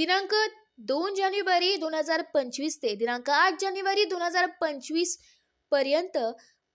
दिनांक 2 जानेवारी 2025 ते दिनांक 8 जानेवारी 2025 पर्यंत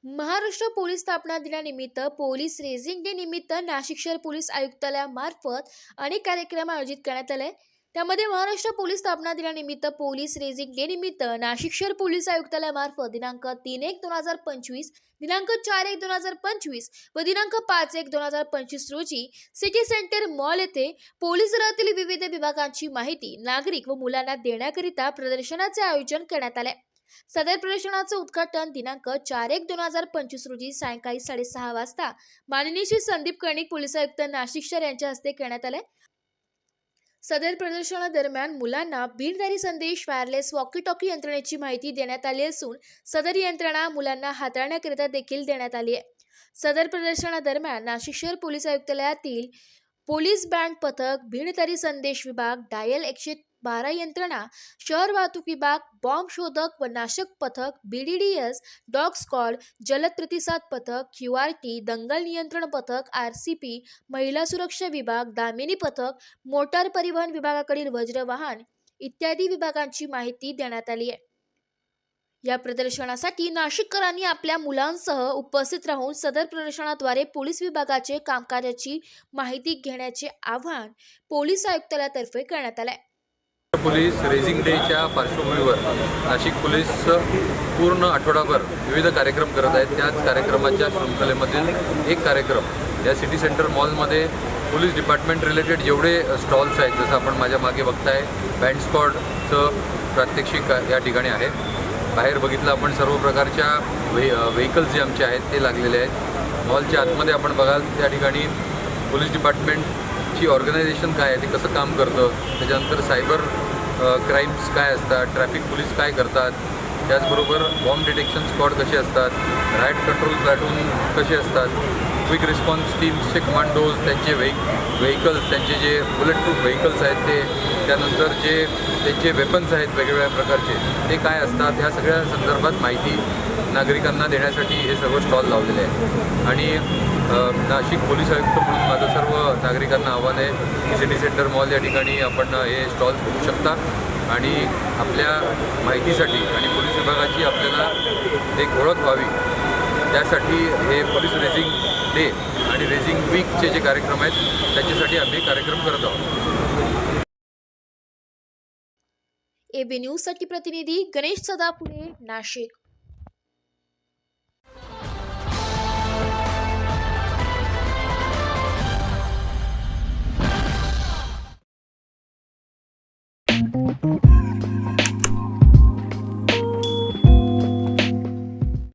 महाराष्ट्र पोलीस स्थापना दिनानिमित्त पोलीस रेझिंग डे निमित्त नाशिक शहर पोलीस आयुक्तालयामार्फत अनेक कार्यक्रम आयोजित करण्यात आले। त्यामध्ये महाराष्ट्र पोलीस स्थापना दिनानिमित्त पोलीस रेझिंग डे निमित्त नाशिक शहर पोलीस आयुक्तालयामार्फत दिनांक 3/1/2025, दिनांक 4/1/2025 व दिनांक 5/1/2025 रोजी सिटी सेंटर मॉल येथे पोलीस दलातील विविध विभागांची माहिती नागरिक व मुलांना देण्याकरिता प्रदर्शनाचे आयोजन करण्यात आले। सदर प्रदर्शनाचे उद्घाटन दिनांक 4/1/2025 रोजी सायंकाळी 6:30 वाजता माननीय श्री संदीप कर्णिक पोलीस आयुक्त नाशिक शहर यांच्या हस्ते करण्यात आले। सदर प्रदर्शनादरम्यान मुलांना बीडदारी संदेश वायरलेस वॉकी टॉकी यंत्रणेची माहिती देण्यात आली असून सदर यंत्रणा मुलांना हाताळण्याकरिता देखील देण्यात आली आहे। सदर प्रदर्शनादरम्यान नाशिक शहर पोलीस आयुक्तालयातील पोलीस बँड पथक, बीडदारी संदेश विभाग, डायल 112 यंत्रणा, शहर वाहतूक विभाग, बॉम्ब शोधक व नाशक पथक, BDDS, डॉग स्क्वॉड, जलद प्रतिसाद पथक, QRT, दंगल नियंत्रण पथक, RCP, महिला सुरक्षा विभाग, दामिनी पथक, मोटार परिवहन विभागाकडील वज्र वाहन इत्यादी विभागांची माहिती देण्यात आली आहे। या प्रदर्शनासाठी नाशिककरांनी आपल्या मुलांसह उपस्थित राहून सदर प्रदर्शनाद्वारे पोलीस विभागाचे कामकाजाची माहिती घेण्याचे आवाहन पोलीस आयुक्तालयातर्फे करण्यात आले। पोलीस रेझिंग डेच्या पार्श्वभूमीवर नाशिक पोलीस पूर्ण आठवडाभर विविध कार्यक्रम करत आहेत। त्याच कार्यक्रमाच्या शृंखलेमधील एक कार्यक्रम या सिटी सेंटर मॉलमध्ये पोलीस डिपार्टमेंट रिलेटेड जेवढे स्टॉल्स आहेत, जसं आपण माझ्या मागे बघताय, बँड स्क्वॉडचं प्रात्यक्षिक या ठिकाणी आहे। बाहेर बघितलं आपण सर्व प्रकारच्या व्हेकल्स जे आमचे आहेत ते लागलेले आहेत। मॉलच्या आतमध्ये आपण बघाल त्या ठिकाणी पोलीस डिपार्टमेंटची ऑर्गनायझेशन काय आहे, ते कसं काम करतं, त्याच्यानंतर सायबर क्राईम्स काय असतात, ट्रॅफिक पोलीस काय करतात, त्याचबरोबर बॉम्ब डिटेक्शन स्क्वॉड कसे असतात, राईट कंट्रोल प्लॅटून कसे असतात, क्विक रिस्पॉन्स टीम्सचे कमांडोज, त्यांचे व्हेकल्स, त्यांचे जे बुलेट प्रूफ व्हेकल्स आहेत ते, त्यानंतर जे त्यांचे वेपन्स आहेत वेगवेगळ्या प्रकारचे ते काय असतात, ह्या सगळ्या संदर्भात माहिती नागरिकांना देण्यासाठी हे सर्व स्टॉल लावलेले आहेत। आणि नाशिक पोलीस आयुक्त म्हणून माझं सर्व नागरिकांना आव्हान आहे की सिटी सेंटर मॉल या ठिकाणी आपण हे स्टॉल्स बघू शकता आणि आपल्या माहितीसाठी आणि पोलीस विभागाची आपल्याला एक ओळख व्हावी त्यासाठी हे पोलीस रेझिंग डे आणि रेझिंग वीकचे जे कार्यक्रम आहेत त्याच्यासाठी आम्ही कार्यक्रम करत आहोत। AB न्यूज साठी प्रतिनिधी गणेश सदापुरे, नाशिक।